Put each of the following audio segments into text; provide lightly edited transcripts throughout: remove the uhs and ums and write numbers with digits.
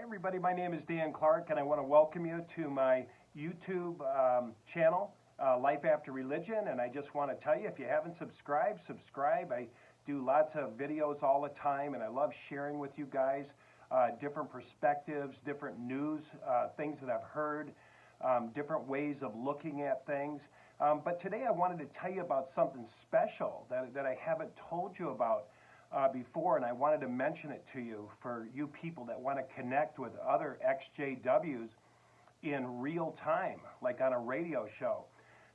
everybody, my name is Dan Clark, and I want to welcome you to my YouTube channel, Life After Religion. And I just want to tell you, if you haven't subscribed, subscribe. I do lots of videos all the time, and I love sharing with you guys different perspectives, different news, things that I've heard, different ways of looking at things. But today I wanted to tell you about something special that I haven't told you about before, and I wanted to mention it to you for you people that want to connect with other exjws in real time, like on a radio show.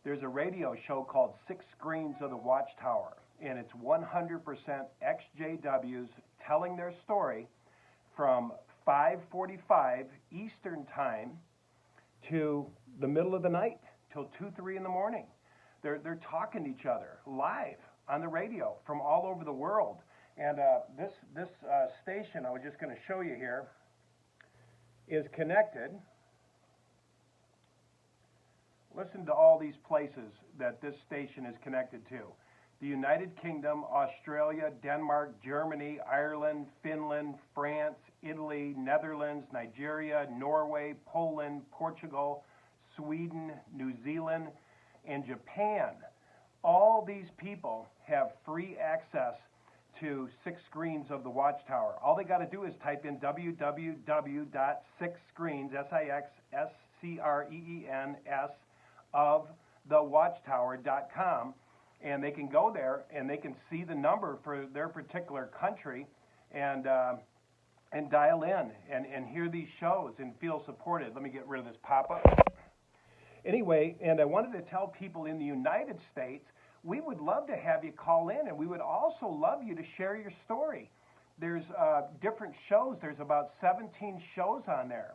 There's a radio show called 6 Screens of the Watchtower, and it's 100% exjws telling their story from 5:45 Eastern Time to the middle of the night, till 2, 3 in the morning. They're talking to each other live on the radio from all over the world. And this station, I was just going to show you here, is connected. Listen to all these places that this station is connected to. The United Kingdom, Australia, Denmark, Germany, Ireland, Finland, France, Italy, Netherlands, Nigeria, Norway, Poland, Portugal, Sweden, New Zealand, and Japan. All these people have free access to 6 Screens of the Watchtower. All they got to do is type in www.6screens, SIXSCREENS, of the watchtower.com, and they can go there and they can see the number for their particular country and dial in and hear these shows and feel supported. Let me get rid of this pop-up. Anyway, and I wanted to tell people in the United States, we would love to have you call in, and we would also love you to share your story. There's different shows. There's about 17 shows on there,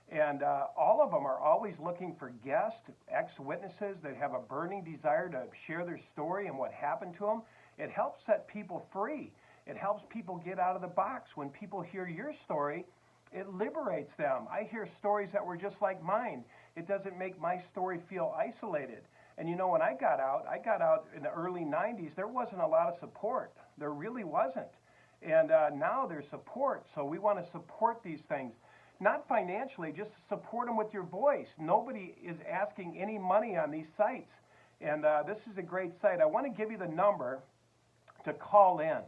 and all of them are always looking for guests, ex-witnesses that have a burning desire to share their story and what happened to them. It helps set people free. It helps people get out of the box. When people hear your story, it liberates them. I hear stories that were just like mine. It doesn't make my story feel isolated. And you know, when I got out in the early 90s, there wasn't a lot of support. There really wasn't. And now there's support. So we want to support these things. Not financially, just support them with your voice. Nobody is asking any money on these sites. And this is a great site. I want to give you the number to call in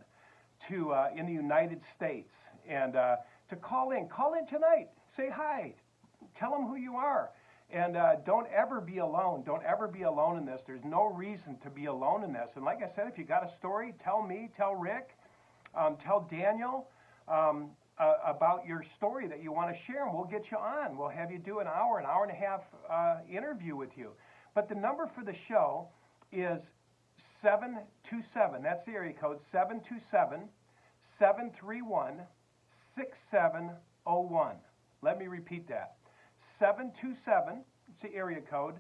to in the United States. And to call in tonight. Say hi. Tell them who you are. And don't ever be alone. Don't ever be alone in this. There's no reason to be alone in this. And like I said, if you got a story, tell me, tell Rick, tell Daniel about your story that you want to share, and we'll get you on. We'll have you do an hour and a half interview with you. But the number for the show is 727. That's the area code, 727-731-6701. Let me repeat that. 727, it's the area code,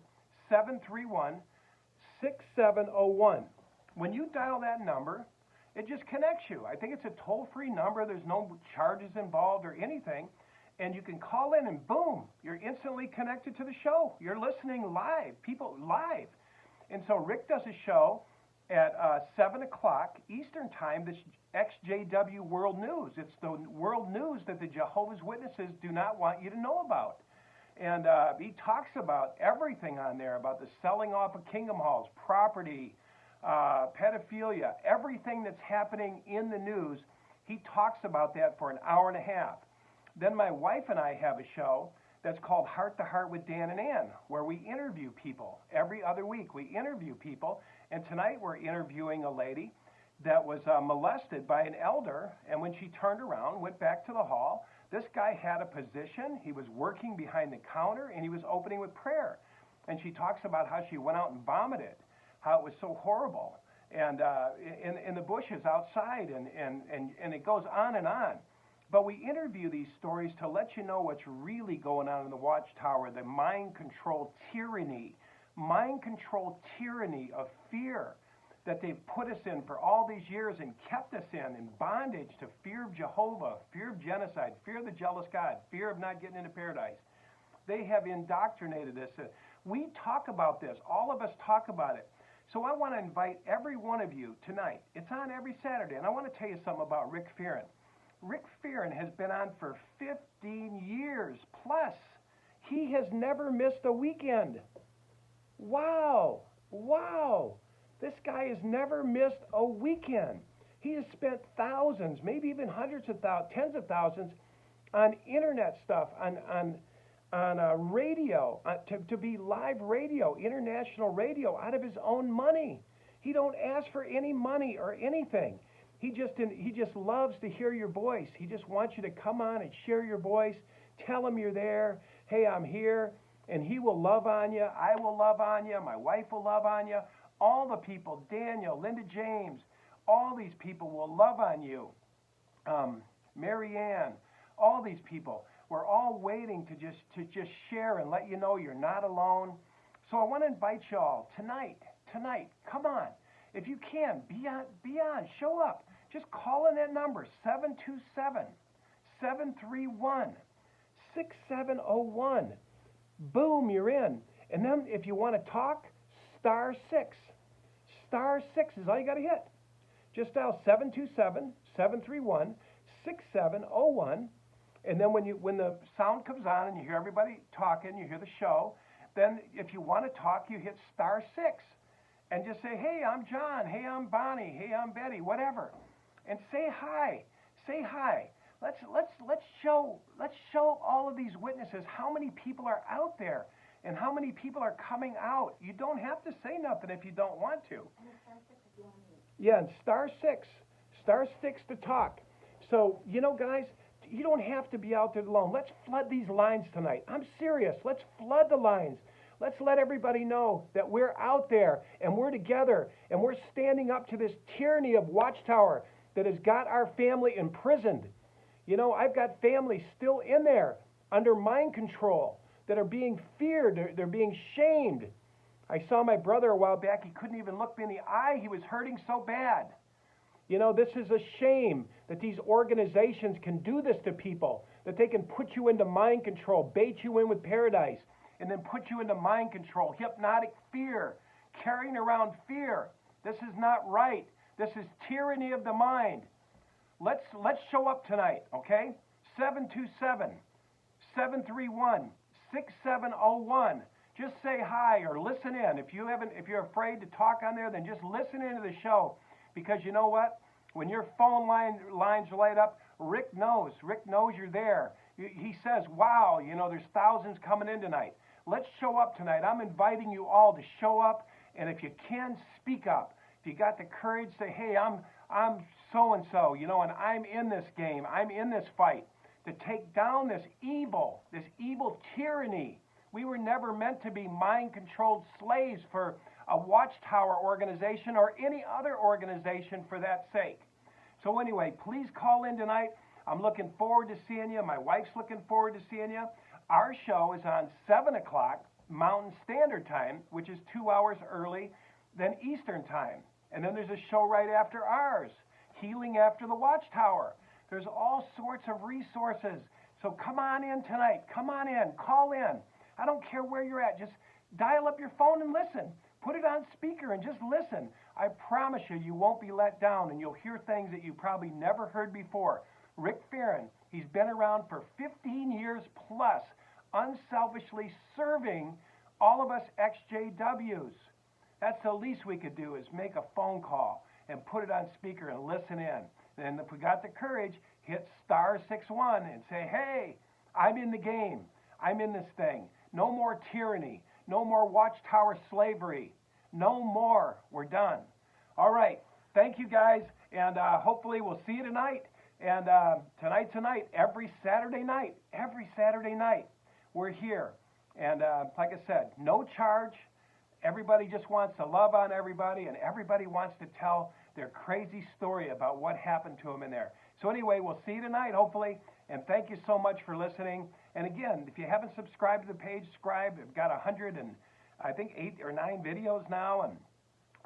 731-6701. When you dial that number, it just connects you. I think it's a toll-free number. There's no charges involved or anything. And you can call in and boom, you're instantly connected to the show. You're listening live, people live. And so Rick does a show at 7 o'clock Eastern Time, this XJW World News. It's the world news that the Jehovah's Witnesses do not want you to know about. And he talks about everything on there, about the selling off of kingdom halls, property, pedophilia, everything that's happening in the news. He talks about that for an hour and a half. Then my wife and I have a show that's called Heart to Heart with Dan and Ann, where we interview people. Every other week we interview people, and tonight we're interviewing a lady that was molested by an elder, and when she turned around, went back to the hall, this guy had a position. He was working behind the counter, and he was opening with prayer. And she talks about how she went out and vomited, how it was so horrible, and in the bushes outside, and it goes on and on. But we interview these stories to let you know what's really going on in the Watchtower, the mind control tyranny of fear that they've put us in for all these years and kept us in bondage to fear of Jehovah, fear of genocide, fear of the jealous God, fear of not getting into paradise. They have indoctrinated us. We talk about this. All of us talk about it. So I want to invite every one of you tonight. It's on every Saturday, and I want to tell you something about Rick Fearon. Rick Fearon has been on for 15 years plus. He has never missed a weekend. Wow. Wow. This guy has never missed a weekend. He has spent thousands, maybe even hundreds of thousands, tens of thousands on internet stuff, on radio, to be live radio, international radio, out of his own money. He don't ask for any money or anything. He just loves to hear your voice. He just wants you to come on and share your voice. Tell him you're there. Hey, I'm here. And he will love on you. I will love on you. My wife will love on you. All the people, Daniel, Linda James, all these people will love on you. Marianne, all these people. We're all waiting to just share and let you know you're not alone. So I want to invite you all tonight, come on. If you can, be on, show up. Just call in that number, 727-731-6701. Boom, you're in. And then if you want to talk, *6. *6 is all you got to hit. Just dial 727-731-6701. And then when the sound comes on and you hear everybody talking, you hear the show, then if you want to talk, you hit *6. And just say, hey, I'm John. Hey, I'm Bonnie. Hey, I'm Betty. Whatever. And say hi. Say hi. Let's show all of these witnesses how many people are out there and how many people are coming out. You don't have to say nothing if you don't want to. Yeah, and *6 to talk. So, guys, you don't have to be out there alone. Let's flood these lines tonight. I'm serious. Let's flood the lines. Let's let everybody know that we're out there and we're together and we're standing up to this tyranny of Watchtower that has got our family imprisoned. I've got families still in there under mind control that are being feared. They're being shamed. I saw my brother a while back. He couldn't even look me in the eye. He was hurting so bad. This is a shame that these organizations can do this to people, that they can put you into mind control, bait you in with paradise, and then put you into mind control, hypnotic fear, carrying around fear. This is not right. This is tyranny of the mind. Let's show up tonight, okay? 727-731-6701. Just say hi or listen in. If you're afraid to talk on there, then just listen into the show. Because you know what? When your phone lines light up, Rick knows. Rick knows you're there. He says, wow, there's thousands coming in tonight. Let's show up tonight. I'm inviting you all to show up. And if you can, speak up. If you got the courage, say, hey, I'm so-and-so, and I'm in this game. I'm in this fight to take down this evil tyranny. We were never meant to be mind-controlled slaves for a Watchtower organization or any other organization for that sake. So anyway, please call in tonight. I'm looking forward to seeing you. My wife's looking forward to seeing you. Our show is on 7 o'clock Mountain Standard Time, which is 2 hours early than Eastern Time. And then there's a show right after ours, Healing After the Watchtower. There's all sorts of resources. So come on in tonight. Come on in. Call in. I don't care where you're at. Just dial up your phone and listen. Put it on speaker and just listen. I promise you won't be let down, and you'll hear things that you probably never heard before. Rick Fearon, he's been around for 15 years plus, unselfishly serving all of us exjws. That's the least we could do, is make a phone call and put it on speaker and listen in. And if we got the courage, hit *61 and say, hey, I'm in the game. I'm in this thing. No more tyranny. No more Watchtower slavery. No more. We're done. All right. Thank you, guys. And hopefully we'll see you tonight. And tonight's the night. Every Saturday night, we're here. And like I said, no charge. Everybody just wants to love on everybody, and everybody wants to tell their crazy story about what happened to them in there. So anyway, we'll see you tonight, hopefully. And thank you so much for listening. And again, if you haven't subscribed to the page, subscribe. I've got 8 or 9 videos now, and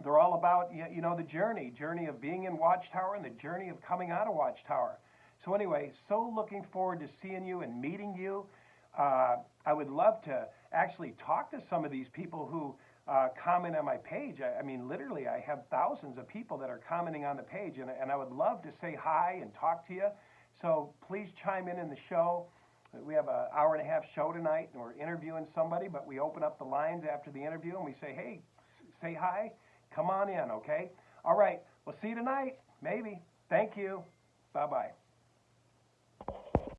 they're all about the journey of being in Watchtower and the journey of coming out of Watchtower. So anyway, so looking forward to seeing you and meeting you. I would love to actually talk to some of these people who comment on my page. I mean, literally, I have thousands of people that are commenting on the page, and I would love to say hi and talk to you. So please chime in the show. We have an hour and a half show tonight, and we're interviewing somebody, but we open up the lines after the interview, and we say, hey, say hi, come on in, okay? All right, we'll see you tonight, maybe. Thank you. Bye-bye.